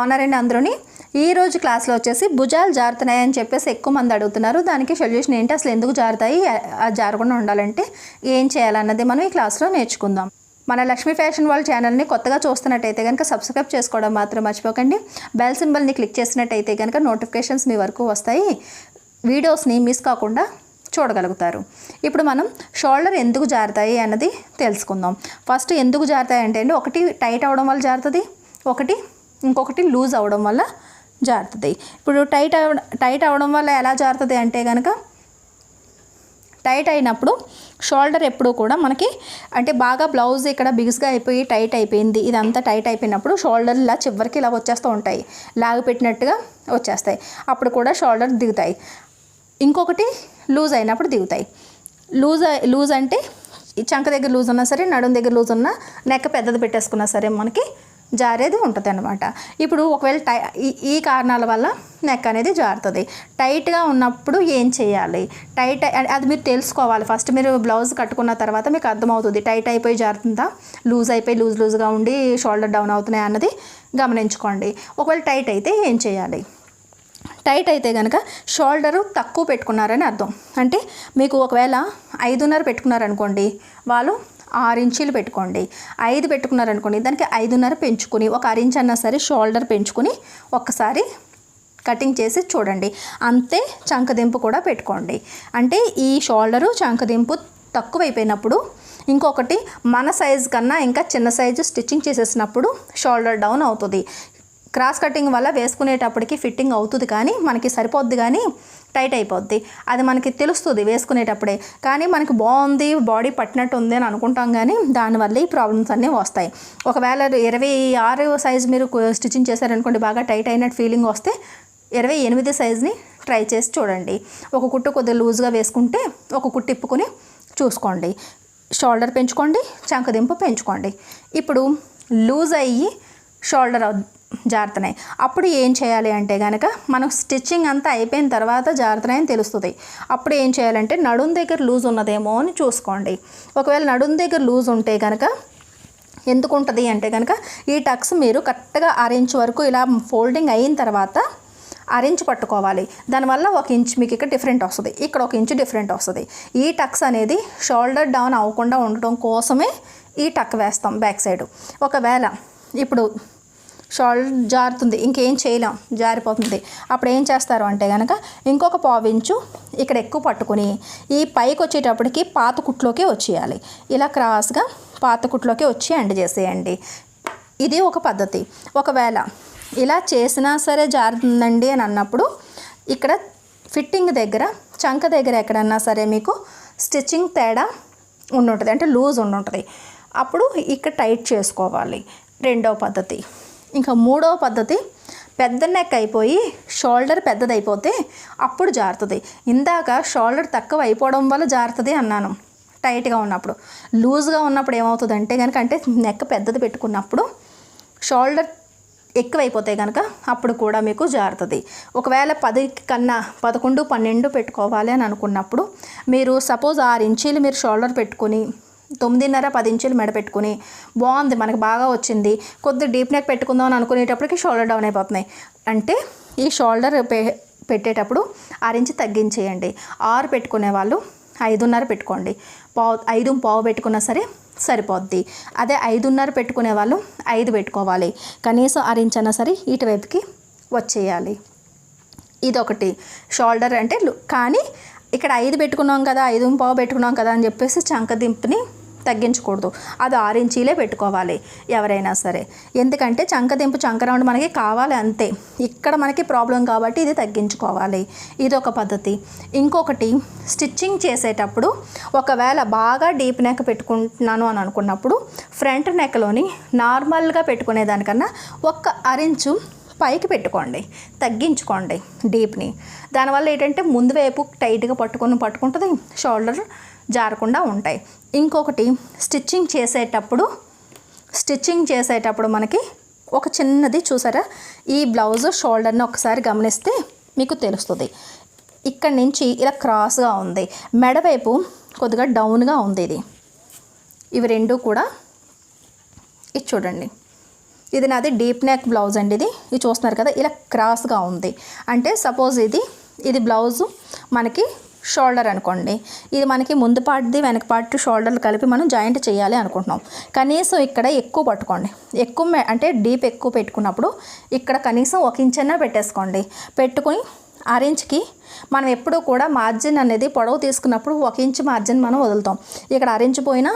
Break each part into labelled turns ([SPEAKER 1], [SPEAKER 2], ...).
[SPEAKER 1] బాగున్నారండి అందరూని. ఈరోజు క్లాస్లో వచ్చేసి భుజాలు జారుతున్నాయి అని చెప్పేసి ఎక్కువ మంది అడుగుతున్నారు. దానికి సొల్యూషన్ ఏంటి, అసలు ఎందుకు జారుతాయి, జారకుండా ఉండాలంటే ఏం చేయాలన్నది మనం ఈ క్లాస్లో నేర్చుకుందాం. మన లక్ష్మీ ఫ్యాషన్ వాళ్ళ ఛానల్ని కొత్తగా చూస్తున్నట్టయితే కనుక సబ్స్క్రైబ్ చేసుకోవడం మాత్రం మర్చిపోకండి. బెల్ సింబల్ని క్లిక్ చేసినట్టయితే కనుక నోటిఫికేషన్స్ మీ వరకు వస్తాయి. వీడియోస్ని మిస్ కాకుండా చూడగలుగుతారు. ఇప్పుడు మనం షోల్డర్ ఎందుకు జారుతాయి అన్నది తెలుసుకుందాం. ఫస్ట్ ఎందుకు జారుతాయి అంటే అండి, ఒకటి టైట్ అవ్వడం వల్ల జారుతుంది, ఇంకొకటి లూజ్ అవ్వడం వల్ల జారుతుంది. ఇప్పుడు టైట్ అవ్వడం వల్ల ఎలా జారుతుంది అంటే కనుక, టైట్ అయినప్పుడు షోల్డర్ ఎప్పుడు కూడా మనకి అంటే బాగా బ్లౌజ్ ఇక్కడ బిగుసుగా అయిపోయి టైట్ అయిపోయింది, ఇదంతా టైట్ అయిపోయినప్పుడు షోల్డర్ ఇలా చివరికి ఇలా వచ్చేస్తూ ఉంటాయి, లాగు పెట్టినట్టుగా వచ్చేస్తాయి. అప్పుడు కూడా షోల్డర్ దిగుతాయి. ఇంకొకటి లూజ్ అయినప్పుడు దిగుతాయి. లూజ్ అంటే చంక దగ్గర లూజ్ ఉన్నా సరే, నడుం దగ్గర లూజ్ ఉన్నా, నెక్ పెద్దది పెట్టేసుకున్నా సరే మనకి జారేది ఉంటుంది అనమాట. ఇప్పుడు ఒకవేళ ఈ కారణాల వల్ల నెక్ అనేది జారుతుంది. టైట్గా ఉన్నప్పుడు ఏం చేయాలి, అది మీరు తెలుసుకోవాలి. ఫస్ట్ మీరు బ్లౌజ్ కట్టుకున్న తర్వాత మీకు అర్థమవుతుంది టైట్ అయిపోయి జారుతుందా, లూజ్ అయిపోయి లూజ్గా ఉండి షోల్డర్ డౌన్ అవుతున్నాయి అన్నది గమనించుకోండి. ఒకవేళ టైట్ అయితే ఏం చేయాలి, టైట్ అయితే కనుక షోల్డరు తక్కువ పెట్టుకున్నారని అర్థం. అంటే మీకు ఒకవేళ 5.5 పెట్టుకున్నారనుకోండి, వాళ్ళు 6 ఇంచీలు పెట్టుకోండి. 5 పెట్టుకున్నారనుకోండి, దానికి 5.5 పెంచుకుని ఒక 6 ఇంచ్ అన్నా సరే షోల్డర్ పెంచుకుని ఒక్కసారి కటింగ్ చేసి చూడండి. అంతే చంకదింపు కూడా పెట్టుకోండి. అంటే ఈ షోల్డరు చంకదింపు తక్కువైపోయినప్పుడు, ఇంకొకటి మన సైజు కన్నా ఇంకా చిన్న సైజు స్టిచ్చింగ్ చేసేసినప్పుడు షోల్డర్ డౌన్ అవుతుంది. క్రాస్ కటింగ్ వల్ల వేసుకునేటప్పటికి ఫిట్టింగ్ అవుతుంది, కానీ మనకి సరిపోద్ది, కానీ టైట్ అయిపోద్ది. అది మనకి తెలుస్తుంది వేసుకునేటప్పుడే. కానీ మనకి బాగుంది, బాడీ పట్టినట్టు ఉంది అని అనుకుంటాం, కానీ దానివల్ల ఈ ప్రాబ్లమ్స్ అన్నీ వస్తాయి. ఒకవేళ 26 సైజు మీరు స్టిచ్చింగ్ చేశారనుకోండి, బాగా టైట్ అయినట్టు ఫీలింగ్ వస్తే 28 సైజుని ట్రై చేసి చూడండి. ఒక కుట్టు కొద్దిగా లూజ్గా వేసుకుంటే ఒక కుట్టు ఇప్పుకొని చూసుకోండి. షోల్డర్ పెంచుకోండి, చంకదింపు పెంచుకోండి. ఇప్పుడు లూజ్ అయ్యి షోల్డర్ జారుతున్నాయి, అప్పుడు ఏం చేయాలి అంటే కనుక, మనం స్టిచ్చింగ్ అంతా అయిపోయిన తర్వాత జారుతున్నాయని తెలుస్తుంది. అప్పుడు ఏం చేయాలంటే నడుం దగ్గర లూజ్ ఉన్నదేమో అని చూసుకోండి. ఒకవేళ నడుం దగ్గర లూజ్ ఉంటే కనుక ఎందుకు ఉంటుంది అంటే కనుక, ఈ టక్స్ మీరు కరెక్ట్గా 6 ఇంచ్ వరకు ఇలా ఫోల్డింగ్ అయిన తర్వాత 6 ఇంచ్ పట్టుకోవాలి. దానివల్ల 1 ఇంచ్ మీకు ఇక్కడ డిఫరెంట్ వస్తుంది, ఇక్కడ 1 ఇంచ్ డిఫరెంట్ వస్తుంది. ఈ టక్స్ అనేది షోల్డర్ డౌన్ అవ్వకుండా ఉండటం కోసమే ఈ టక్ వేస్తాం బ్యాక్ సైడ్. ఒకవేళ ఇప్పుడు షోల్డర్ జారుతుంది, ఇంకేం చేయలేం, జారిపోతుంది. అప్పుడు ఏం చేస్తారు అంటే కనుక, ఇంకొక 1/4 ఇంచు ఇక్కడ ఎక్కువ పట్టుకుని ఈ పైకి వచ్చేటప్పటికి పాత కుట్లోకి వచ్చేయాలి. ఇలా క్రాస్గా పాత కుట్లోకి వచ్చి ఎండ్ చేసేయండి. ఇది ఒక పద్ధతి. ఒకవేళ ఇలా చేసినా సరే జారుతుందండి అని అన్నప్పుడు, ఇక్కడ ఫిట్టింగ్ దగ్గర చంక దగ్గర ఎక్కడన్నా సరే మీకు స్టిచ్చింగ్ తేడా ఉండుంటుంది, అంటే లూజ్ ఉండుంటుంది. అప్పుడు ఇక్కడ టైట్ చేసుకోవాలి. రెండవ పద్ధతి. ఇంకా మూడవ పద్ధతి, పెద్ద నెక్ అయిపోయి షోల్డర్ పెద్దదైపోతే అప్పుడు జారుతుంది. ఇందాక షోల్డర్ తక్కువ అయిపోవడం వల్ల జారుతుంది అన్నాను టైట్గా ఉన్నప్పుడు. లూజ్గా ఉన్నప్పుడు ఏమవుతుందంటే కనుక, అంటే నెక్ పెద్దది పెట్టుకున్నప్పుడు షోల్డర్ ఎక్కువైపోతాయి కనుక అప్పుడు కూడా మీకు జారుతుంది. ఒకవేళ 10 కన్నా 11, 12 పెట్టుకోవాలి అని అనుకున్నప్పుడు, మీరు సపోజ్ 6 ఇంచీలు మీరు షోల్డర్ పెట్టుకుని 9.5, 10 ఇంచులు మెడ పెట్టుకుని బాగుంది, మనకు బాగా వచ్చింది, కొద్దిగా డీప్ నెక్ పెట్టుకుందాం అని అనుకునేటప్పటికి షోల్డర్ డౌన్ అయిపోతున్నాయి. అంటే ఈ షోల్డర్ పెట్టేటప్పుడు 6 ఇంచు తగ్గించేయండి. 6 పెట్టుకునే వాళ్ళు 5.5 పెట్టుకోండి. 5.5 పెట్టుకున్నా సరే సరిపోద్ది. అదే 5.5 పెట్టుకునే వాళ్ళు 5 పెట్టుకోవాలి. కనీసం 6 ఇంచ్ అన్నా సరే ఇటువైపుకి వచ్చేయాలి. ఇదొకటి షోల్డర్ అంటే. కానీ ఇక్కడ 5 పెట్టుకున్నాం కదా, 5.5 పెట్టుకున్నాం కదా అని చెప్పేసి చంకదింపుని తగ్గించకూడదు. అది 6 ఇంచీలే పెట్టుకోవాలి ఎవరైనా సరే. ఎందుకంటే చంకదింపు చంక రౌండ్ మనకి కావాలి అంతే, ఇక్కడ మనకి ప్రాబ్లం కాబట్టి ఇది తగ్గించుకోవాలి. ఇది ఒక పద్ధతి. ఇంకొకటి, స్టిచ్చింగ్ చేసేటప్పుడు ఒకవేళ బాగా డీప్ నెక్ పెట్టుకుంటున్నాను అని అనుకున్నప్పుడు, ఫ్రంట్ నెక్లోని నార్మల్గా పెట్టుకునే దానికన్నా 1 ఇంచు పైకి పెట్టుకోండి, తగ్గించుకోండి డీప్ని. దానివల్ల ఏంటంటే ముందు వైపు టైట్గా పట్టుకుంటుంది, షోల్డర్ జారకుండా ఉంటాయి. ఇంకొకటి, స్టిచ్చింగ్ చేసేటప్పుడు మనకి ఒక చిన్నది చూసారా, ఈ బ్లౌజ్ షోల్డర్ని ఒకసారి గమనిస్తే మీకు తెలుస్తుంది. ఇక్కడ నుంచి ఇలా క్రాస్గా ఉంది, మెడవైపు కొద్దిగా డౌన్గా ఉంది. ఇవి రెండు కూడా ఇది చూడండి, ఇది నాది డీప్ నెక్ బ్లౌజ్ అండి. ఇది చూస్తున్నారు కదా, ఇలా క్రాస్గా ఉంది. అంటే సపోజ్ ఇది బ్లౌజు మనకి షోల్డర్ అనుకోండి, ఇది మనకి ముందు పార్ట్ది వెనక పార్ట్ షోల్డర్లు కలిపి మనం జాయింట్ చేయాలి అనుకుంటున్నాం. కనీసం ఇక్కడ ఎక్కువ పట్టుకోండి, అంటే డీప్ ఎక్కువ పెట్టుకున్నప్పుడు ఇక్కడ కనీసం 1 ఇంచ్ పెట్టేసుకోండి. పెట్టుకుని 6 ఇంచ్కి మనం ఎప్పుడూ కూడా మార్జిన్ అనేది పొడవు తీసుకున్నప్పుడు 1 ఇంచ్ మార్జిన్ మనం వదులుతాం. ఇక్కడ 6 ఇంచ్ పోయినా,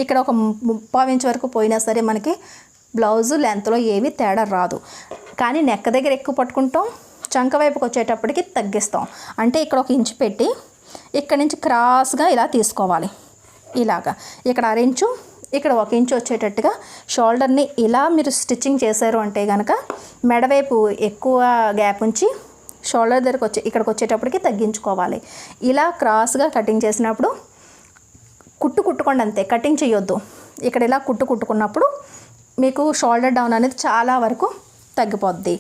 [SPEAKER 1] ఇక్కడ ఒక 1/4 ఇంచ్ వరకు పోయినా సరే మనకి బ్లౌజు లెంత్లో ఏమీ తేడా రాదు. కానీ నెక్ దగ్గర ఎక్కువ పట్టుకుంటాం, చంక వైపుకి వచ్చేటప్పటికి తగ్గిస్తాం. అంటే ఇక్కడ 1 ఇంచ్ పెట్టి ఇక్కడ నుంచి క్రాస్గా ఇలా తీసుకోవాలి. ఇలాగా ఇక్కడ 6 ఇంచు, ఇక్కడ 1 ఇంచ్ వచ్చేటట్టుగా షోల్డర్ని ఇలా మీరు స్టిచ్చింగ్ చేశారు అంటే కనుక మెడవైపు ఎక్కువ గ్యాప్ ఉంచి షోల్డర్ దగ్గరకు ఇక్కడికి వచ్చేటప్పటికి తగ్గించుకోవాలి. ఇలా క్రాస్గా కటింగ్ చేసినప్పుడు కుట్టుకోండి అంతే, కటింగ్ చేయొద్దు. ఇక్కడ ఇలా కుట్టుకున్నప్పుడు మీకు షోల్డర్ డౌన్ అనేది చాలా వరకు తగ్గిపోద్ది.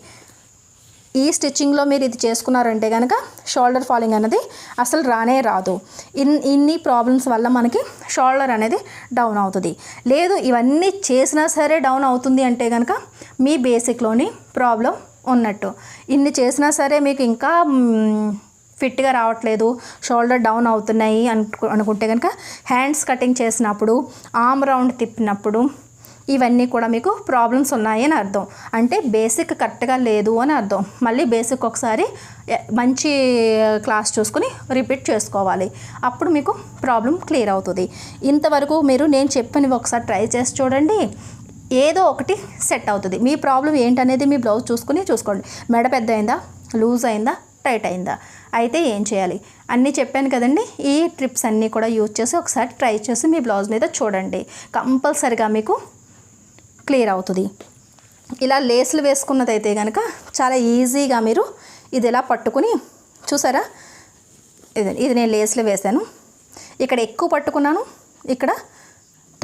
[SPEAKER 1] ఈ స్టిచ్చింగ్లో మీరు ఇది చేసుకున్నారంటే కనుక షోల్డర్ ఫాలింగ్ అనేది అసలు రానే రాదు. ఇన్ని ప్రాబ్లమ్స్ వల్ల మనకి షోల్డర్ అనేది డౌన్ అవుతుంది. లేదు ఇవన్నీ చేసినా సరే డౌన్ అవుతుంది అంటే కనుక మీ బేసిక్లోని ప్రాబ్లం ఉన్నట్టు. ఇన్ని చేసినా సరే మీకు ఇంకా ఫిట్గా రావట్లేదు, షోల్డర్ డౌన్ అవుతున్నాయి అనుకుంటే కనుక హ్యాండ్స్ కటింగ్ చేసినప్పుడు, ఆర్మ్ రౌండ్ తిప్పినప్పుడు ఇవన్నీ కూడా మీకు ప్రాబ్లమ్స్ ఉన్నాయి అని అర్థం. అంటే బేసిక్ కరెక్ట్గా లేదు అని అర్థం. మళ్ళీ బేసిక్ ఒకసారి మంచి క్లాస్ చూసుకుని రిపీట్ చేసుకోవాలి. అప్పుడు మీకు ప్రాబ్లం క్లియర్ అవుతుంది. ఇంతవరకు మీరు నేను చెప్పినవి ఒకసారి ట్రై చేసి చూడండి, ఏదో ఒకటి సెట్ అవుతుంది. మీ ప్రాబ్లం ఏంటనేది మీ బ్లౌజ్ చూసుకోండి. మెడ పెద్ద అయిందా, లూజ్ అయిందా, టైట్ అయిందా, అయితే ఏం చేయాలి అన్నీ చెప్పాను కదండి. ఈ ట్రిప్స్ అన్నీ కూడా యూజ్ చేసి ఒకసారి ట్రై చేసి మీ బ్లౌజ్ మీద చూడండి, కంపల్సరిగా మీకు క్లియర్ అవుతుంది. ఇలా లేస్లు వేసుకున్నదైతే కనుక చాలా ఈజీగా మీరు ఇది ఇలా పట్టుకుని చూసారా, ఇది నేను లేస్లు వేసాను. ఇక్కడ ఎక్కువ పట్టుకున్నాను, ఇక్కడ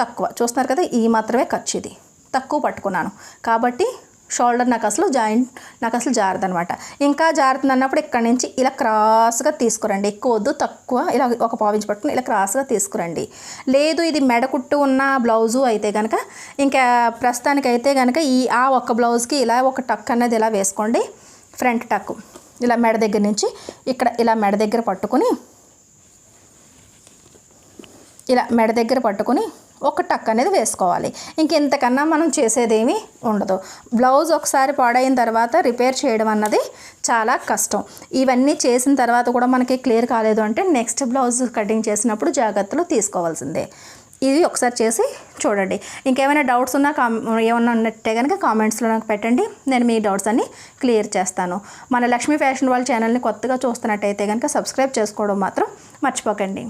[SPEAKER 1] తక్కువ. చూస్తున్నారు కదా, ఈ మాత్రమే ఖర్చు, ఇది తక్కువ పట్టుకున్నాను కాబట్టి షోల్డర్ నాకు అసలు జారదనమాట. ఇంకా జారుతుంది అన్నప్పుడు ఇక్కడ నుంచి ఇలా క్రాస్గా తీసుకురండి. ఎక్కువ వద్దు, తక్కువ, ఇలా 1/4 ఇంచ్ పట్టుకుని ఇలా క్రాస్గా తీసుకురండి. లేదు ఇది మెడకుట్టు ఉన్న బ్లౌజు అయితే కనుక ఇంకా ప్రస్తుతానికైతే కనుక ఆ ఒక్క బ్లౌజ్కి ఇలా ఒక టక్ అనేది ఇలా వేసుకోండి. ఫ్రంట్ టక్ ఇలా మెడ దగ్గర నుంచి ఇక్కడ ఇలా మెడ దగ్గర పట్టుకుని ఒక టక్ అనేది వేసుకోవాలి. ఇంకెంతకన్నా మనం చేసేదేమీ ఉండదు. బ్లౌజ్ ఒకసారి పాడైన తర్వాత రిపేర్ చేయడం అన్నది చాలా కష్టం. ఇవన్నీ చేసిన తర్వాత కూడా మనకి క్లియర్ కాలేదు అంటే నెక్స్ట్ బ్లౌజ్ కటింగ్ చేసినప్పుడు జాగ్రత్తలు తీసుకోవాల్సిందే. ఇది ఒకసారి చేసి చూడండి. ఇంకేమైనా డౌట్స్ ఉన్నా ఏమన్నా ఉన్నట్టే కనుక కామెంట్స్లో నాకు పెట్టండి, నేను మీ డౌట్స్ అన్ని క్లియర్ చేస్తాను. మన లక్ష్మీ ఫ్యాషన్ వాళ్ళ ఛానల్ని కొత్తగా చూస్తున్నట్టయితే కనుక సబ్స్క్రైబ్ చేసుకోవడం మాత్రం మర్చిపోకండి.